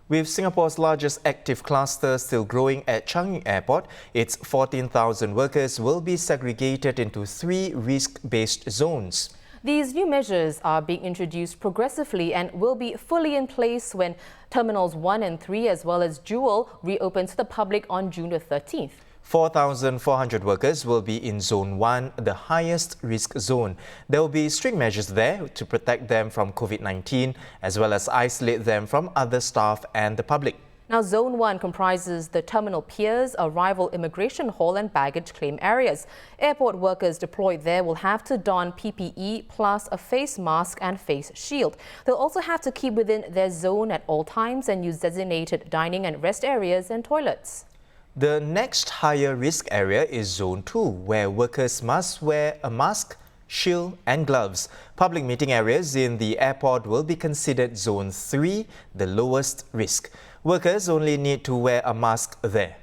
With Singapore's largest active cluster still growing at Changi Airport, its 14,000 workers will be segregated into 3 risk-based zones. These new measures are being introduced progressively and will be fully in place when Terminals 1 and 3 as well as Jewel reopen to the public on June the 13th. 4,400 workers will be in Zone 1, the highest risk zone. There will be strict measures there to protect them from COVID-19 as well as isolate them from other staff and the public. Now, Zone 1 comprises the terminal piers, arrival immigration hall and baggage claim areas. Airport workers deployed there will have to don PPE plus a face mask and face shield. They'll also have to keep within their zone at all times and use designated dining and rest areas and toilets. The next higher risk area is Zone 2, where workers must wear a mask, shield and gloves. Public meeting areas in the airport will be considered Zone 3, the lowest risk. Workers only need to wear a mask there.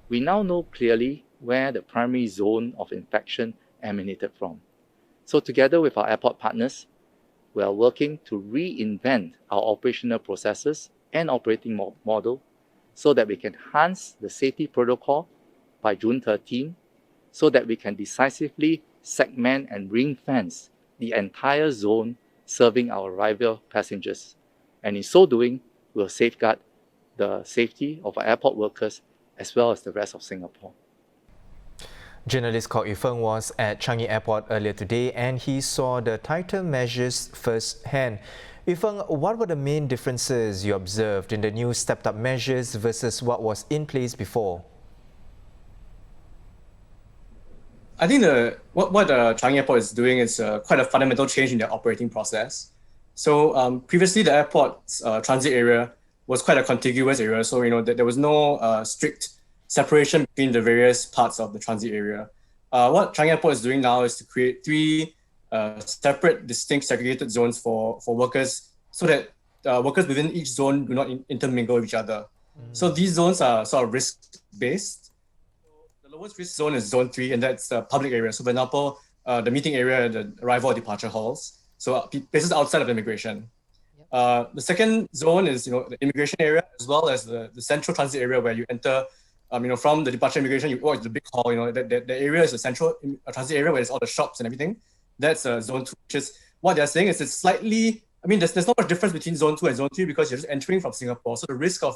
We now know clearly where the primary zone of infection emanated from. So together with our airport partners, we are working to reinvent our operational processes and operating model so that we can enhance the safety protocol by June 13, so that we can decisively segment and ring-fence the entire zone serving our arrival passengers. And in so doing, we'll safeguard the safety of our airport workers as well as the rest of Singapore. Journalist Kok Yifeng was at Changi Airport earlier today and he saw the tighter measures firsthand. Yifeng, what were the main differences you observed in the new stepped-up measures versus what was in place before? I think what Changi Airport is doing is quite a fundamental change in their operating process. So previously, the airport's transit area was quite a contiguous area. So there was no strict separation between the various parts of the transit area. What Changi Airport is doing now is to create 3 separate, distinct, segregated zones for workers, so that workers within each zone do not intermingle with each other. So these zones are sort of risk-based. The lowest risk zone is Zone 3, and that's the public area. So for example, the meeting area, the arrival or departure halls. So places outside of immigration. The second zone is the immigration area, as well as the central transit area where you enter. From the departure immigration, you walk to the big hall. The area is the central transit area where there's all the shops and everything. That's Zone 2, which is what they're saying is it's slightly. There's not much difference between Zone 2 and Zone 3 because you're just entering from Singapore. So the risk of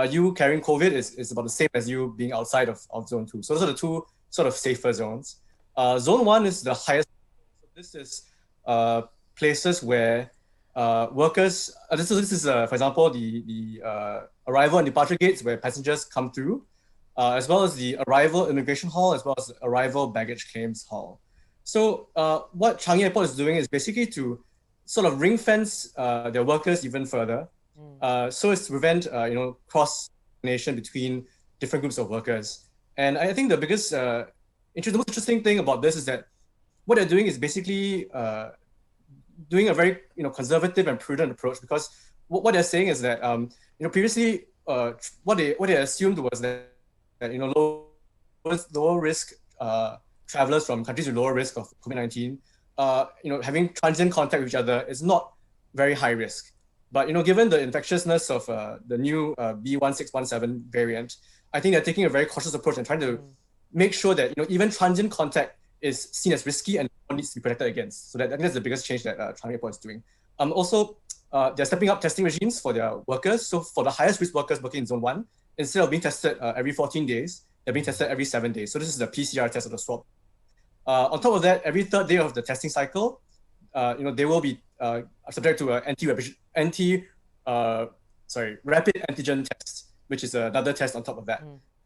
you carrying COVID is about the same as you being outside of Zone 2. So those are the 2 sort of safer zones. Zone 1 is the highest. This is places where workers. This is for example, the arrival and departure gates where passengers come through, as well as the arrival immigration hall, as well as the arrival baggage claims hall. So what Changi Airport is doing is basically to sort of ring fence their workers even further, so as to prevent cross-nation between different groups of workers. And I think the most interesting thing about this is that what they're doing is basically doing a very conservative and prudent approach, because what they're saying is that previously what they assumed was that lower risk travelers from countries with lower risk of COVID-19, having transient contact with each other is not very high risk. But given the infectiousness of the new B1617 variant, I think they're taking a very cautious approach and trying to make sure that even transient contact is seen as risky and needs to be protected against. So I think that's the biggest change that Changi Airport is doing. Also, they're stepping up testing regimes for their workers. So for the highest risk workers working in Zone 1, instead of being tested every 14 days, they're being tested every 7 days. So this is the PCR test of the swab. On top of that, every 3rd day of the testing cycle, they will be subject to a rapid antigen test, which is another test on top of that.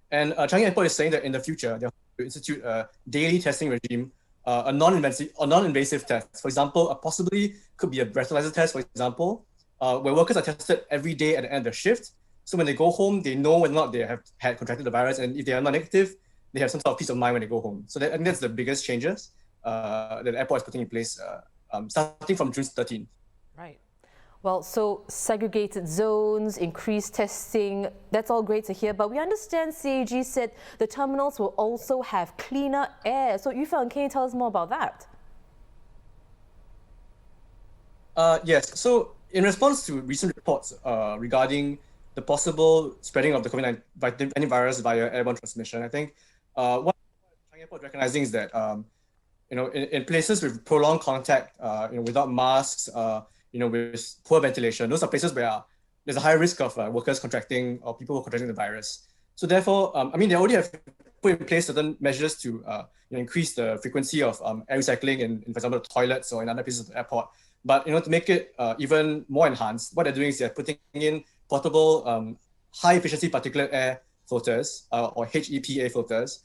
And Changi Airport is saying that in the future, they'll institute a daily testing regime, a non-invasive test. For example, possibly could be a breathalyzer test, for example, where workers are tested every day at the end of the shift. So when they go home, they know whether or not they have had contracted the virus, and if they are not negative, they have some sort of peace of mind when they go home. So I think that's the biggest changes that the airport is putting in place starting from June 13th. Right. Well, so segregated zones, increased testing, that's all great to hear. But we understand CAG said the terminals will also have cleaner air. So Yifeng, can you tell us more about that? Yes. So in response to recent reports regarding the possible spreading of the COVID-19 virus via airborne transmission, I think what Changi Airport recognizing is that in places with prolonged contact, without masks, with poor ventilation, those are places where there's a high risk of workers contracting or people contracting the virus. So therefore, they already have put in place certain measures to increase the frequency of air recycling in, for example, toilets or in other places of the airport. But to make it even more enhanced, what they're doing is they're putting in portable high efficiency particulate air filters or HEPA filters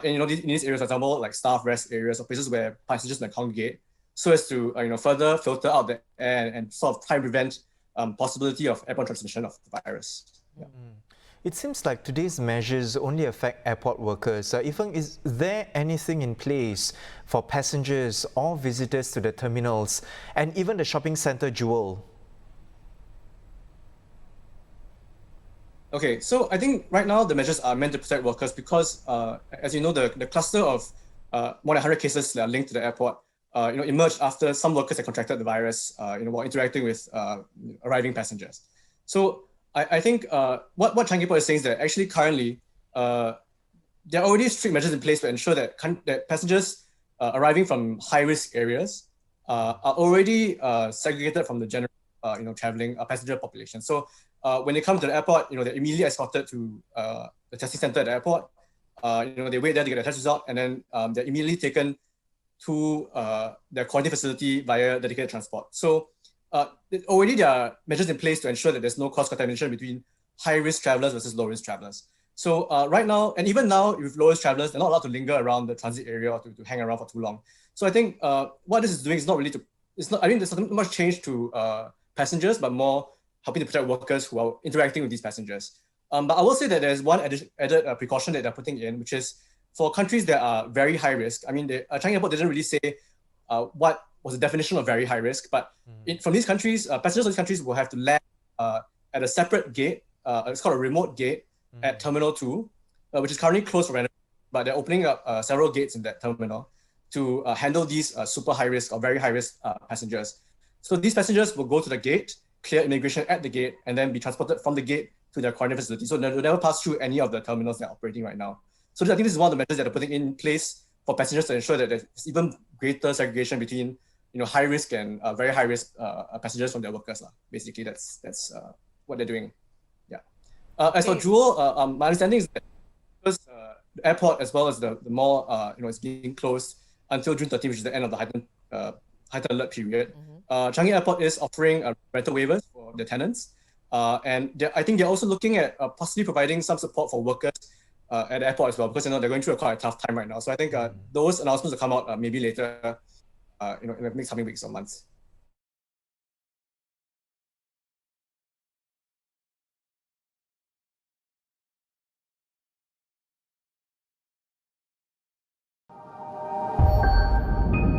in these areas, for example, like staff rest areas or places where passengers may congregate, so as to further filter out the air and sort of try and prevent possibility of airborne transmission of the virus. Yeah. It seems like today's measures only affect airport workers. Yifeng, is there anything in place for passengers or visitors to the terminals and even the shopping centre Jewel? Okay, so I think right now the measures are meant to protect workers because, as you know, the cluster of more than 100 cases that are linked to the airport, emerged after some workers had contracted the virus, while interacting with arriving passengers. So I think what Changi Airport is saying is that actually currently there are already strict measures in place to ensure that passengers arriving from high-risk areas are already segregated from the general traveling passenger population. So when they come to the airport, they're immediately escorted to the testing center at the airport. They wait there to get a test result, and then they're immediately taken to their quarantine facility via dedicated transport. So already there are measures in place to ensure that there's no cross-contamination between high-risk travelers versus low-risk travelers. So right now, and even now with low-risk travelers, they're not allowed to linger around the transit area or to hang around for too long. So I think what this is doing is not really there's not much change to passengers, but more helping to protect workers who are interacting with these passengers. But I will say that there's one added precaution that they're putting in, which is for countries that are very high risk. Changi Airport didn't really say what was the definition of very high risk, but from these countries, passengers of these countries will have to land at a separate gate. It's called a remote gate at Terminal 2, which is currently closed for renovation, but they're opening up several gates in that terminal to handle these super high risk or very high risk passengers. So these passengers will go to the gate, clear immigration at the gate, and then be transported from the gate to their quarantine facility. So they'll never pass through any of the terminals that are operating right now. So I think this is one of the measures that are putting in place for passengers to ensure that there's even greater segregation between high risk and very high risk passengers from their workers. Basically, that's what they're doing. Yeah. As for Jewel, my understanding is that because the airport as well as the mall, is being closed until June 13th, which is the end of the heightened alert period. Changi Airport is offering rental waivers for their tenants, and I think they're also looking at possibly providing some support for workers at the airport as well, because they're going through quite a tough time right now. So I think those announcements will come out maybe later, in the next coming weeks or months.